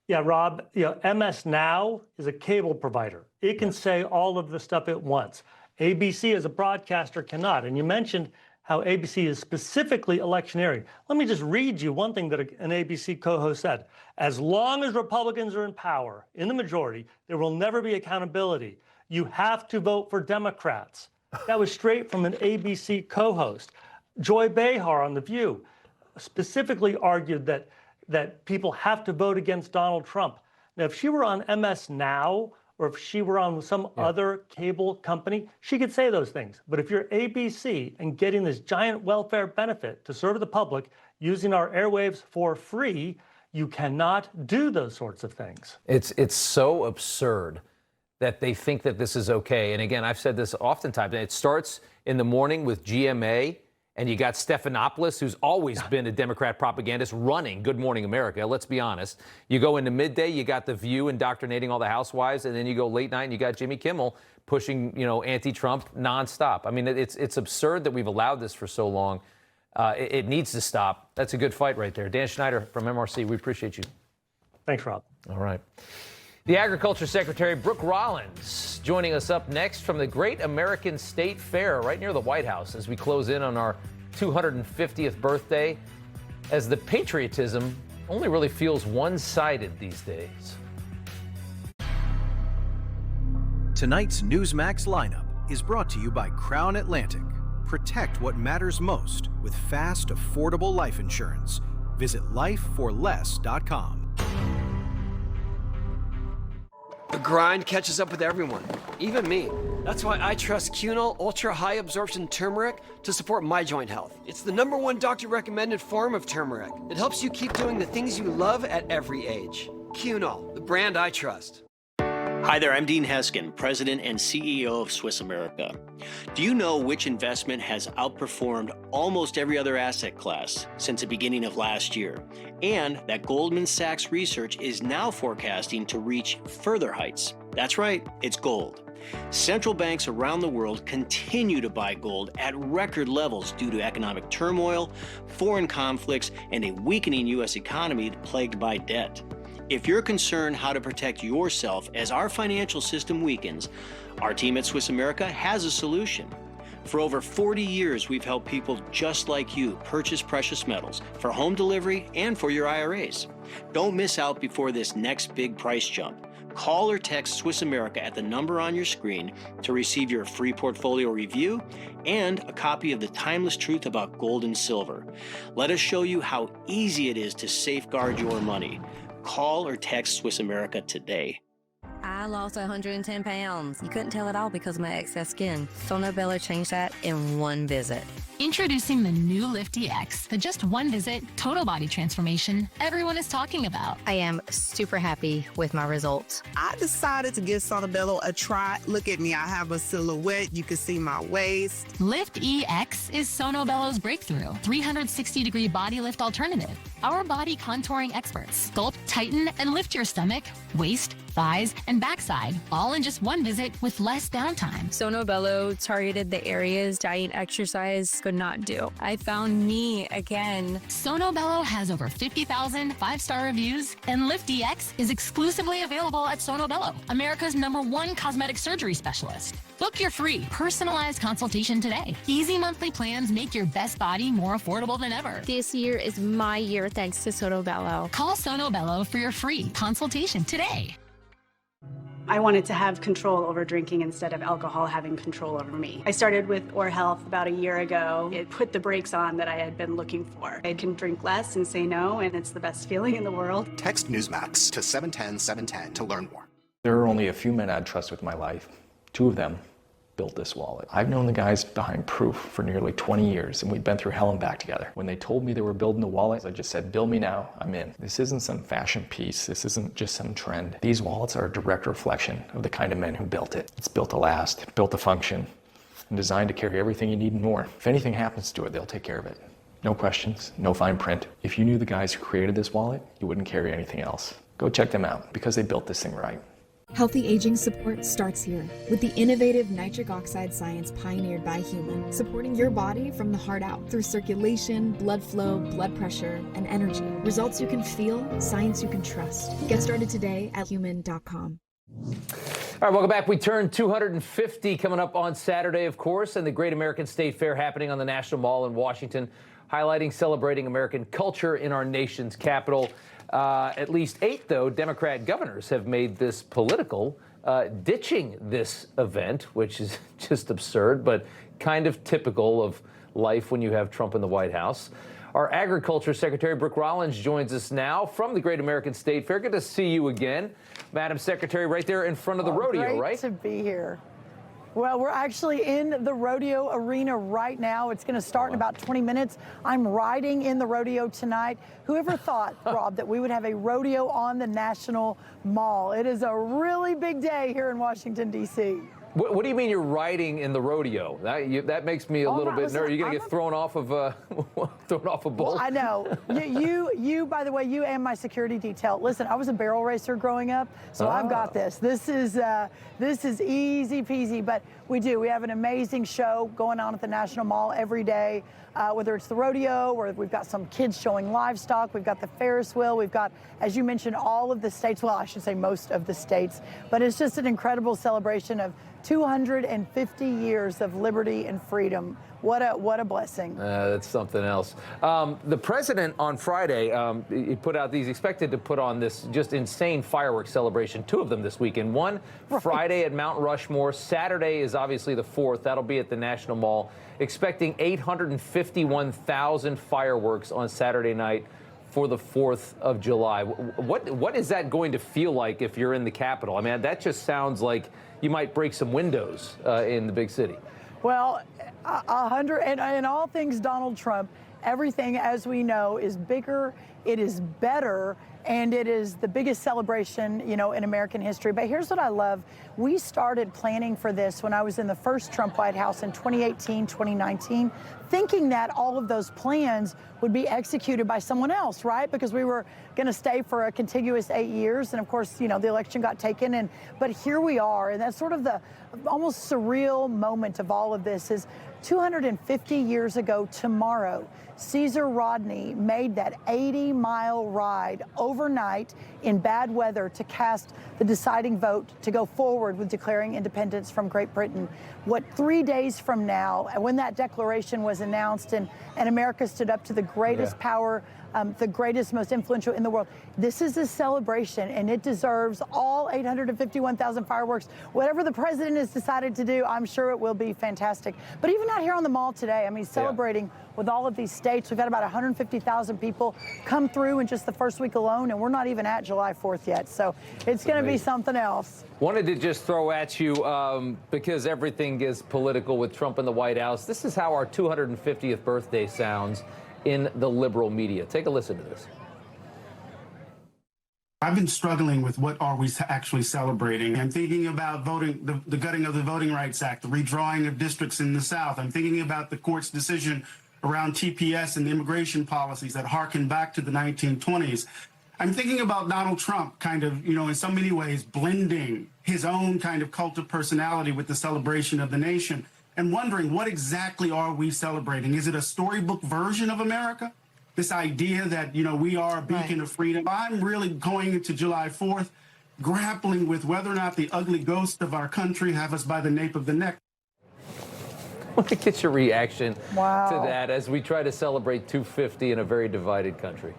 Yeah, Rob, MS Now is a cable provider. It can say all of the stuff it wants. ABC as a broadcaster cannot. And you mentioned how ABC is specifically electioneering. Let me just read you one thing that an ABC co-host said. As long as Republicans are in power, in the majority, there will never be accountability. You have to vote for Democrats. That was straight from an ABC co-host. Joy Behar on The View specifically argued that people have to vote against Donald Trump. Now, if she were on MS Now, or if she were on some other cable company, she could say those things. But if you're ABC and getting this giant welfare benefit to serve the public using our airwaves for free, you cannot do those sorts of things. It's so absurd that they think that this is okay. And again, I've said this oftentimes. It starts in the morning with GMA, and you got Stephanopoulos, who's always been a Democrat propagandist, running Good Morning America, let's be honest. You go into midday, you got The View indoctrinating all the housewives, and then you go late night and you got Jimmy Kimmel pushing, anti-Trump nonstop. I mean, it's absurd that we've allowed this for so long. It needs to stop. That's a good fight right there. Dan Schneider from MRC, we appreciate you. Thanks, Rob. All right. The Agriculture Secretary, Brooke Rollins, joining us up next from the Great American State Fair right near the White House as we close in on our 250th birthday, as the patriotism only really feels one-sided these days. Tonight's Newsmax lineup is brought to you by Crown Atlantic. Protect what matters most with fast, affordable life insurance. Visit lifeforless.com. The grind catches up with everyone, even me. That's why I trust Cunol Ultra High Absorption Turmeric to support my joint health. It's the #1 doctor-recommended form of turmeric. It helps you keep doing the things you love at every age. Cunol, the brand I trust. Hi there, I'm Dean Heskin, President and CEO of Swiss America. Do you know which investment has outperformed almost every other asset class since the beginning of last year? And that Goldman Sachs research is now forecasting to reach further heights. That's right, it's gold. Central banks around the world continue to buy gold at record levels due to economic turmoil, foreign conflicts, and a weakening U.S. economy plagued by debt. If you're concerned how to protect yourself as our financial system weakens, our team at Swiss America has a solution. For over 40 years, we've helped people just like you purchase precious metals for home delivery and for your IRAs. Don't miss out before this next big price jump. Call or text Swiss America at the number on your screen to receive your free portfolio review and a copy of The Timeless Truth About Gold and Silver. Let us show you how easy it is to safeguard your money. Call or text Swiss America today. I lost 110 pounds. You couldn't tell at all because of my excess skin. Sono Bello changed that in one visit. Introducing the new Lift EX, the just one visit total body transformation everyone is talking about. I am super happy with my results. I decided to give Sono Bello a try. Look at me, I have a silhouette. You can see my waist. Lift EX is Sono Bello's breakthrough 360-degree body lift alternative. Our body contouring experts sculpt, tighten, and lift your stomach, waist, thighs, and backside, all in just one visit with less downtime. Sono Bello targeted the areas diet exercise could not do. I found me again. Sono Bello has over 50,000 five-star reviews, and Lift EX is exclusively available at Sono Bello, America's #1 cosmetic surgery specialist. Book your free, personalized consultation today. Easy monthly plans make your best body more affordable than ever. This year is my year thanks to Sono Bello. Call Sono Bello for your free consultation today. I wanted to have control over drinking instead of alcohol having control over me. I started with Or Health about a year ago. It put the brakes on that I had been looking for. I can drink less and say no, and it's the best feeling in the world. Text Newsmax to 710-710 to learn more. There are only a few men I'd trust with my life. Two of them built this wallet. I've known the guys behind Proof for nearly 20 years, and we've been through hell and back together. When they told me they were building the wallet, I just said, bill me now, I'm in. This isn't some fashion piece. This isn't just some trend. These wallets are a direct reflection of the kind of men who built it. It's built to last, built to function, and designed to carry everything you need and more. If anything happens to it, they'll take care of it. No questions, no fine print. If you knew the guys who created this wallet, you wouldn't carry anything else. Go check them out, because they built this thing right. Healthy aging support starts here with the innovative nitric oxide science pioneered by Human, supporting your body from the heart out through circulation, blood flow, blood pressure, and energy. Results you can feel, science you can trust. Get started today at human.com. All right, welcome back. We turn 250 coming up on Saturday, of course, and the Great American State Fair happening on the National Mall in Washington, highlighting, celebrating American culture in our nation's capital. At least 8, though, Democrat governors have made this political, ditching this event, which is just absurd, but kind of typical of life when you have Trump in the White House. Our Agriculture Secretary, Brooke Rollins, joins us now from the Great American State Fair. Good to see you again, Madam Secretary, right there in front of the rodeo, right? Great to be here. Well, we're actually in the rodeo arena right now. It's going to start in about 20 minutes. I'm riding in the rodeo tonight. Whoever thought, Rob, that we would have a rodeo on the National Mall? It is a really big day here in Washington, D.C. What do you mean you're riding in the rodeo? That makes me a little bit nervous. You're going to get thrown off of a bull? Well, I know. You, by the way, you and my security detail. Listen, I was a barrel racer growing up, so I've got this. This is easy peasy, but we have an amazing show going on at the National Mall every day, whether it's the rodeo, or we've got some kids showing livestock, we've got the Ferris wheel, we've got, as you mentioned, all of the states, well, I should say most of the states, but it's just an incredible celebration of 250 years of liberty and freedom. What a blessing. That's something else. The president on Friday, he put out these, expected to put on this just insane fireworks celebration, 2 of them this weekend. One Friday at Mount Rushmore. Saturday is obviously the 4th. That'll be at the National Mall. Expecting 851,000 fireworks on Saturday night for the 4th of July. What is that going to feel like if you're in the Capitol? I mean, that just sounds like you might break some windows in the big city. Well, 100, and all things Donald Trump, everything, as we know, is bigger, it is better, and it is the biggest celebration, in American history. But here's what I love. We started planning for this when I was in the first Trump White House in 2018, 2019, thinking that all of those plans would be executed by someone else, right? Because we were going to stay for a contiguous 8 years. And of course, the election got taken. But here we are. And that's sort of the almost surreal moment of all of this is 250 years ago tomorrow, Caesar Rodney made that 80-mile ride overnight in bad weather to cast the deciding vote to go forward with declaring independence from Great Britain. 3 days from now, when that declaration was announced and America stood up to the greatest power, the greatest, most influential in the world. This is a celebration, and it deserves all 851,000 fireworks. Whatever the president has decided to do, I'm sure it will be fantastic. But even out here on the Mall today, I mean, celebrating with all of these states, we've had about 150,000 people come through in just the first week alone, and we're not even at July 4th yet. So it's going to be something else. Wanted to just throw at you, because everything is political with Trump in the White House. This is how our 250th birthday sounds in the liberal media. Take a listen to this. I've been struggling with what are we actually celebrating. I'm thinking about voting, the gutting of the Voting Rights Act, the redrawing of districts in the South. I'm thinking about the court's decision around TPS and immigration policies that harken back to the 1920s. I'm thinking about Donald Trump kind of, in so many ways, blending his own kind of cult of personality with the celebration of the nation, and wondering what exactly are we celebrating? Is it a storybook version of America? This idea that, we are a beacon of freedom. I'm really going into July 4th, grappling with whether or not the ugly ghosts of our country have us by the nape of the neck. I want to get your reaction to that as we try to celebrate 250 in a very divided country.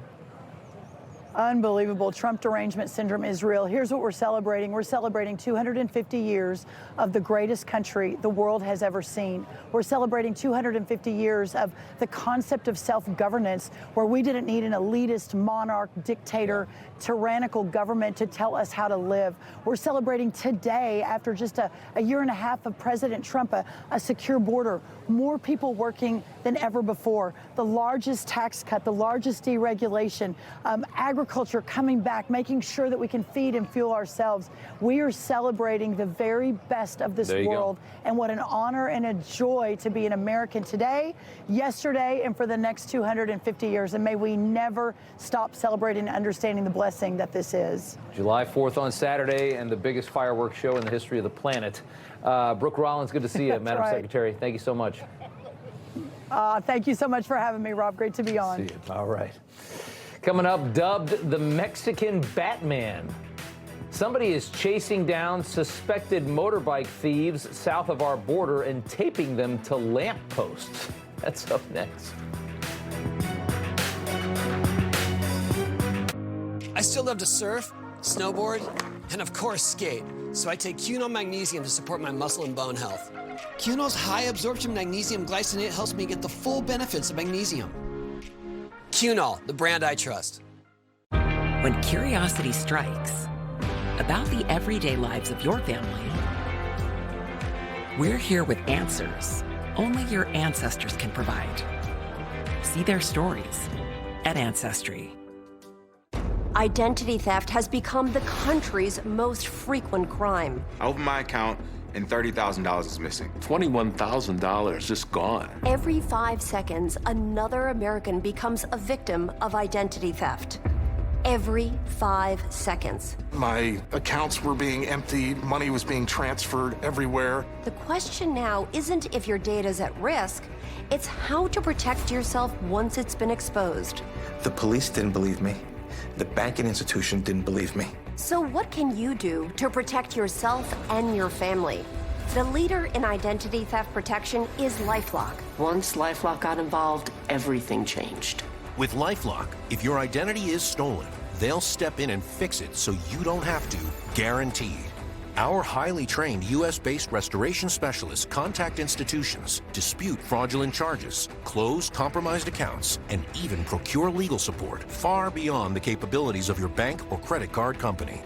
Unbelievable. Trump derangement syndrome is real. Here's what we're celebrating. We're celebrating 250 years of the greatest country the world has ever seen. We're celebrating 250 years of the concept of self-governance, where we didn't need an elitist monarch, dictator, tyrannical government to tell us how to live. We're celebrating today, after just a year and a half of President Trump, a secure border, more people working than ever before, the largest tax cut, the largest deregulation, agriculture coming back, making sure that we can feed and fuel ourselves. We are celebrating the very best of this world. And what an honor and a joy to be an American today, yesterday, and for the next 250 years. And may we never stop celebrating and understanding the blessing that this is. July 4th on Saturday, and the biggest fireworks show in the history of the planet. Brooke Rollins, good to see you, Madam Secretary. Thank you so much. Thank you so much for having me, Rob. Great to be on. See you. All right. Coming up, dubbed the Mexican Batman. Somebody is chasing down suspected motorbike thieves south of our border and taping them to lampposts. That's up next. I still love to surf, snowboard, and of course skate. So I take Cunol Magnesium to support my muscle and bone health. Cunol's high absorption magnesium glycinate helps me get the full benefits of magnesium. Cunol, the brand I trust. When curiosity strikes about the everyday lives of your family, we're here with answers only your ancestors can provide. See their stories at Ancestry. Identity theft has become the country's most frequent crime. I opened my account and $30,000 is missing. $21,000 is gone. Every 5 seconds, another American becomes a victim of identity theft. Every 5 seconds. My accounts were being emptied, money was being transferred everywhere. The question now isn't if your data's at risk, it's how to protect yourself once it's been exposed. The police didn't believe me. The banking institution didn't believe me. So what can you do to protect yourself and your family? The leader in identity theft protection is LifeLock. Once LifeLock got involved, everything changed. With LifeLock, if your identity is stolen, they'll step in and fix it so you don't have to, guaranteed. Our highly trained U.S.-based restoration specialists contact institutions, dispute fraudulent charges, close compromised accounts, and even procure legal support far beyond the capabilities of your bank or credit card company.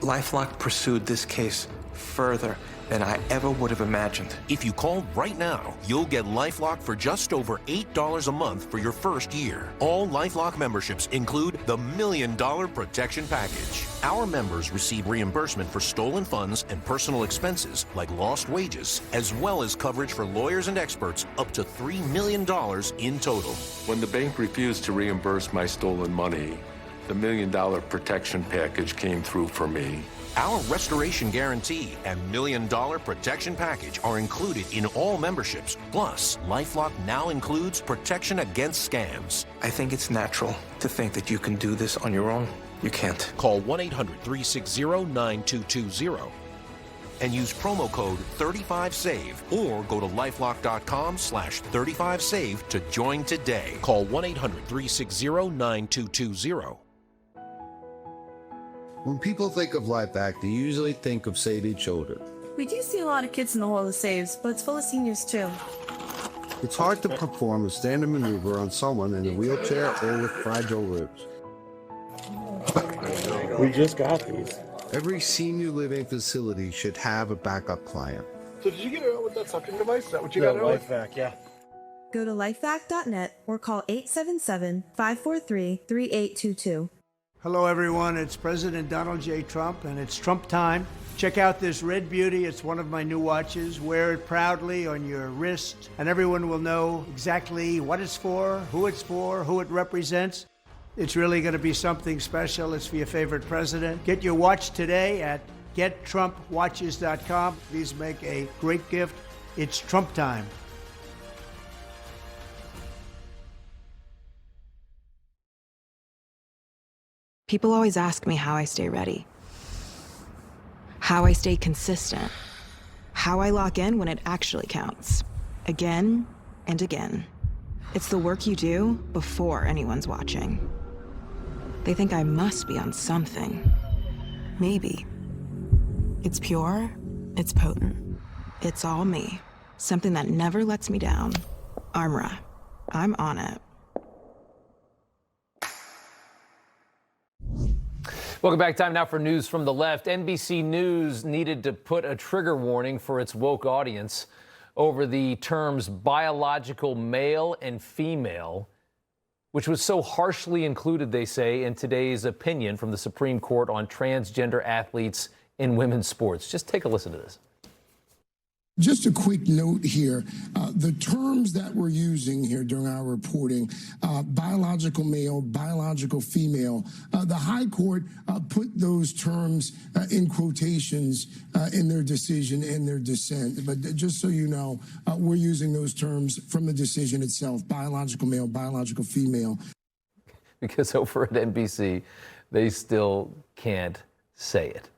LifeLock pursued this case further than I ever would have imagined. If you call right now, you'll get LifeLock for just over $8 a month for your first year. All LifeLock memberships include the $1 Million Protection Package. Our members receive reimbursement for stolen funds and personal expenses like lost wages, as well as coverage for lawyers and experts up to $3 million in total. When the bank refused to reimburse my stolen money, The $1 million protection package came through for me. Our restoration guarantee and $1 million protection package are included in all memberships. Plus, LifeLock now includes protection against scams. I think it's natural to think that you can do this on your own. You can't. Call 1-800-360-9220 and use promo code 35SAVE or go to lifelock.com/35SAVE to join today. Call 1-800-360-9220. When people think of LifeVac, they usually think of saving children. We do see a lot of kids in the Hall of Saves, but it's full of seniors too. It's hard to perform a standard maneuver on someone in a wheelchair or with fragile ribs. We just got these. Every senior living facility should have a backup client. So did you get it out with that sucking device? Is that what you got it with? LifeVac, yeah. Go to lifevac.net or call 877-543-3822. Hello, everyone. It's President Donald J. Trump, and it's Trump time. Check out this Red Beauty. It's one of my new watches. Wear it proudly on your wrist, and everyone will know exactly what it's for, who it represents. It's really going to be something special. It's for your favorite president. Get your watch today at gettrumpwatches.com. These make a great gift. It's Trump time. People always ask me how I stay ready, how I stay consistent, how I lock in when it actually counts, again and again. It's the work you do before anyone's watching. They think I must be on something. Maybe. It's pure, it's potent, it's all me. Something that never lets me down. Armra. I'm on it. Welcome back. Time now for news from the left. NBC News needed to put a trigger warning for its woke audience over the terms biological male and female, which was so harshly included, they say, in today's opinion from the Supreme Court on transgender athletes in women's sports. Just take a listen to this. Just a quick note here. The terms that we're using here during our reporting, biological male, biological female, the High Court put those terms in quotations in their decision and their dissent. But just so you know, we're using those terms from the decision itself, biological male, biological female. Because over at NBC, they still can't say it.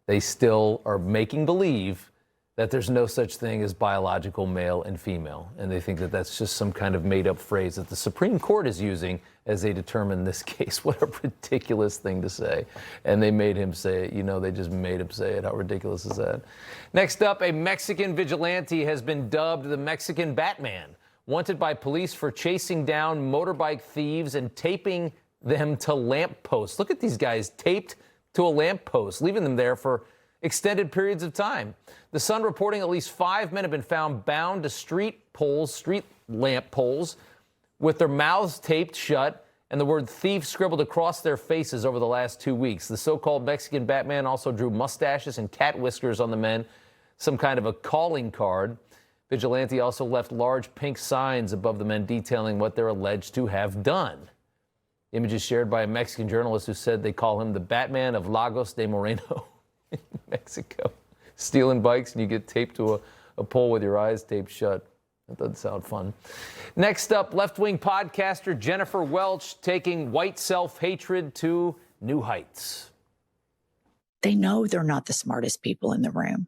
They still are making believe that there's no such thing as biological male and female. And they think that that's just some kind of made-up phrase that the Supreme Court is using as they determine this case. What a ridiculous thing to say. And they made him say it. You know, they just made him say it. How ridiculous is that? Next up, a Mexican vigilante has been dubbed the Mexican Batman, wanted by police for chasing down motorbike thieves and taping them to lampposts. Look at these guys taped to a lamppost, leaving them there for extended periods of time. The Sun reporting at least 5 men have been found bound to street lamp poles, with their mouths taped shut and the word thief scribbled across their faces over the last 2 weeks. The so-called Mexican Batman also drew mustaches and cat whiskers on the men, some kind of a calling card. Vigilante also left large pink signs above the men detailing what they're alleged to have done. Images shared by a Mexican journalist who said they call him the Batman of Lagos de Moreno in Mexico. Stealing bikes and you get taped to a pole with your eyes taped shut. That doesn't sound fun. Next up, left-wing podcaster Jennifer Welch taking white self-hatred to new heights. They know they're not the smartest people in the room.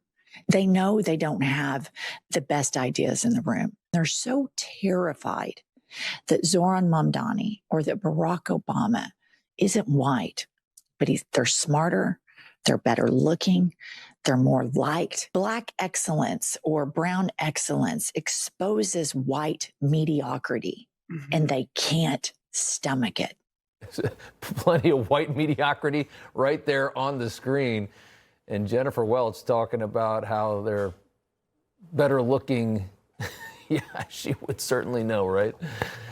They know they don't have the best ideas in the room. They're so terrified that Zoran Mamdani or that Barack Obama isn't white, but they're smarter, they're better looking, they're more liked. Black excellence or brown excellence exposes white mediocrity, and they can't stomach it. Plenty of white mediocrity right there on the screen. And Jennifer Welch talking about how they're better looking. Yeah, she would certainly know, right?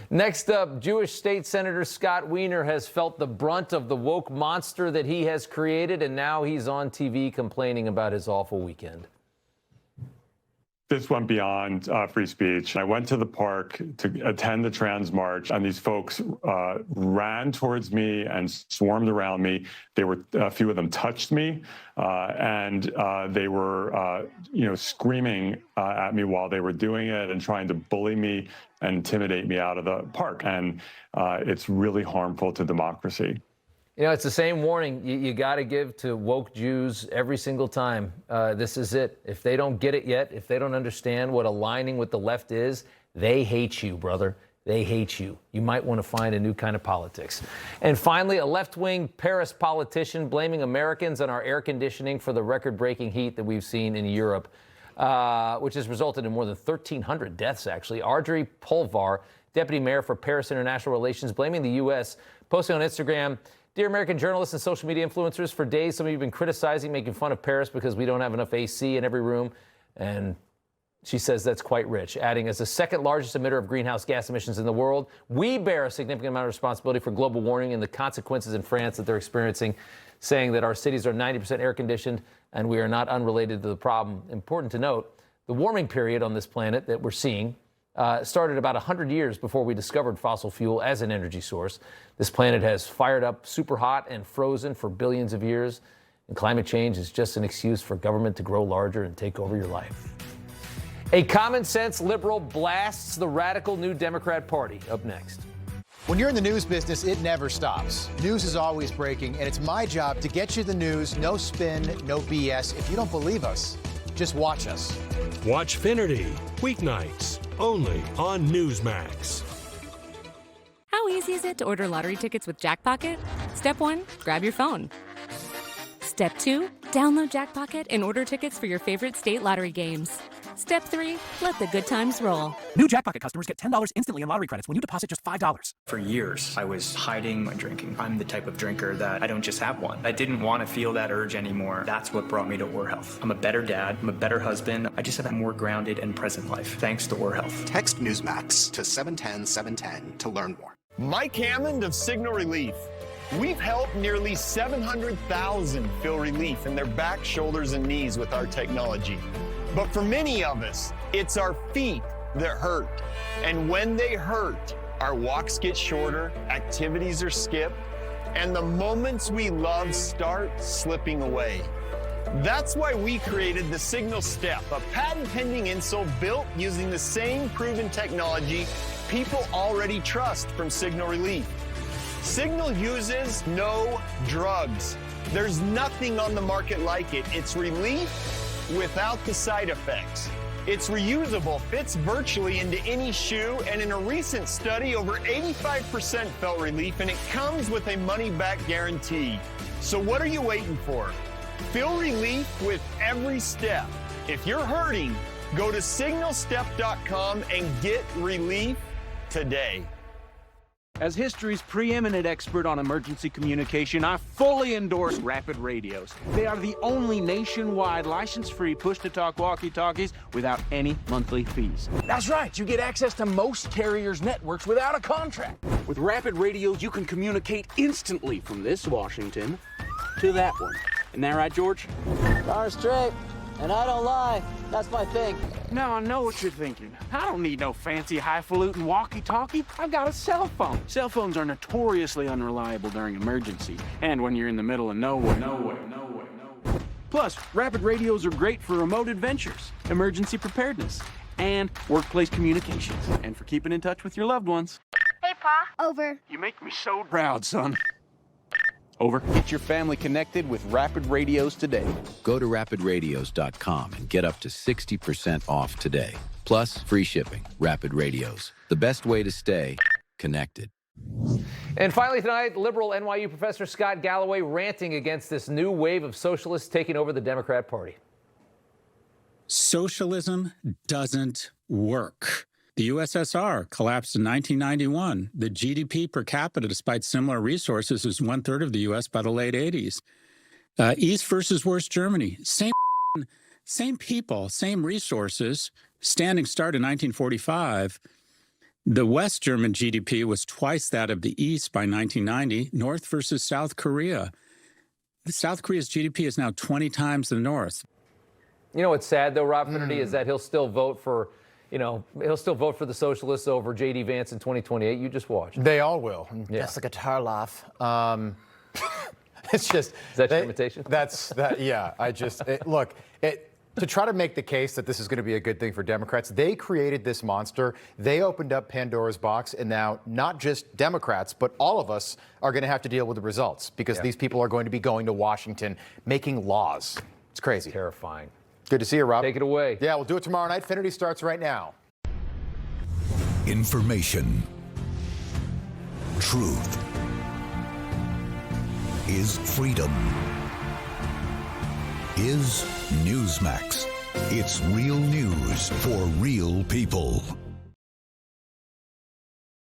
Next up, Jewish State Senator Scott Wiener has felt the brunt of the woke monster that he has created, and now he's on TV complaining about his awful weekend. This went beyond free speech. I went to the park to attend the trans march, and these folks ran towards me and swarmed around me. A few of them touched me, and they were, screaming at me while they were doing it and trying to bully me and intimidate me out of the park. And it's really harmful to democracy. It's the same warning you got to give to woke Jews every single time. This is it. If they don't get it yet, if they don't understand what aligning with the left is, they hate you, brother. They hate you. You might want to find a new kind of politics. And finally, a left-wing Paris politician blaming Americans on our air conditioning for the record-breaking heat that we've seen in Europe, which has resulted in more than 1,300 deaths, actually. Audrey Pulvar, deputy mayor for Paris International Relations, blaming the U.S., posting on Instagram, "Dear American journalists and social media influencers, for days some of you have been criticizing, making fun of Paris because we don't have enough AC in every room." And she says that's quite rich, adding, "As the second largest emitter of greenhouse gas emissions in the world, we bear a significant amount of responsibility for global warming and the consequences in France that they're experiencing," saying that our cities are 90% air conditioned and we are not unrelated to the problem. Important to note, the warming period on this planet that we're seeing started about 100 years before we discovered fossil fuel as an energy source. This planet has fired up super hot and frozen for billions of years, and climate change is just an excuse for government to grow larger and take over your life. A common-sense liberal blasts the radical New Democrat Party. Up next. When you're in the news business, it never stops. News is always breaking, and it's my job to get you the news, no spin, no BS. If you don't believe us, just watch us. Watch Finity, weeknights, only on Newsmax. How easy is it to order lottery tickets with Jackpocket? Step 1, grab your phone. Step 2, download Jackpocket and order tickets for your favorite state lottery games. Step 3, let the good times roll. New Jackpocket customers get $10 instantly in lottery credits when you deposit just $5. For years, I was hiding my drinking. I'm the type of drinker that I don't just have one. I didn't want to feel that urge anymore. That's what brought me to Or Health. I'm a better dad. I'm a better husband. I just have a more grounded and present life, thanks to Or Health. Text Newsmax to 710-710 to learn more. Mike Hammond of Signal Relief. We've helped nearly 700,000 feel relief in their back, shoulders, and knees with our technology. But for many of us, it's our feet that hurt. And when they hurt, our walks get shorter, activities are skipped, and the moments we love start slipping away. That's why we created the Signal Step, a patent-pending insole built using the same proven technology people already trust from Signal Relief. Signal uses no drugs. There's nothing on the market like it. It's relief without the side effects. It's reusable, fits virtually into any shoe, and in a recent study, over 85% felt relief, and it comes with a money-back guarantee. So what are you waiting for? Feel relief with every step. If you're hurting, go to signalstep.com and get relief today. As history's preeminent expert on emergency communication, I fully endorse Rapid Radios. They are the only nationwide license-free push-to-talk walkie-talkies without any monthly fees. That's right, you get access to most carriers' networks without a contract. With Rapid Radios, you can communicate instantly from this Washington to that one. Isn't that right, George? Darn straight. And I don't lie. That's my thing. Now I know what you're thinking. I don't need no fancy highfalutin walkie-talkie. I've got a cell phone. Cell phones are notoriously unreliable during emergency and when you're in the middle of nowhere. Plus, Rapid Radios are great for remote adventures, emergency preparedness, and workplace communications, and for keeping in touch with your loved ones. Hey, Pa. Over. You make me so proud, son. Over. Get your family connected with Rapid Radios today. Go to rapidradios.com and get up to 60% off today. Plus, free shipping. Rapid Radios. The best way to stay connected. And finally tonight, liberal NYU professor Scott Galloway ranting against this new wave of socialists taking over the Democrat Party. Socialism doesn't work. The USSR collapsed in 1991. The GDP per capita, despite similar resources, is 1/3 of the U.S. by the late 80s. East versus West Germany, same people, same resources. Standing start in 1945. The West German GDP was twice that of the East by 1990. North versus South Korea. South Korea's GDP is now 20 times the North. You know what's sad, though, Rob Finnerty, is that he'll still vote for, he'll still vote for the socialists over J.D. Vance in 2028. You just watch. They all will. Yeah. That's a guitar laugh. It's just. Is that your imitation? Yeah. To try to make the case that this is going to be a good thing for Democrats, they created this monster. They opened up Pandora's box, and now not just Democrats, but all of us are going to have to deal with the results because these people are going to be going to Washington, making laws. It's crazy. Terrifying. Good to see you, Rob. Take it away. Yeah, we'll do it tomorrow night. Finnerty starts right now. Information. Truth is freedom. Is Newsmax. It's real news for real people.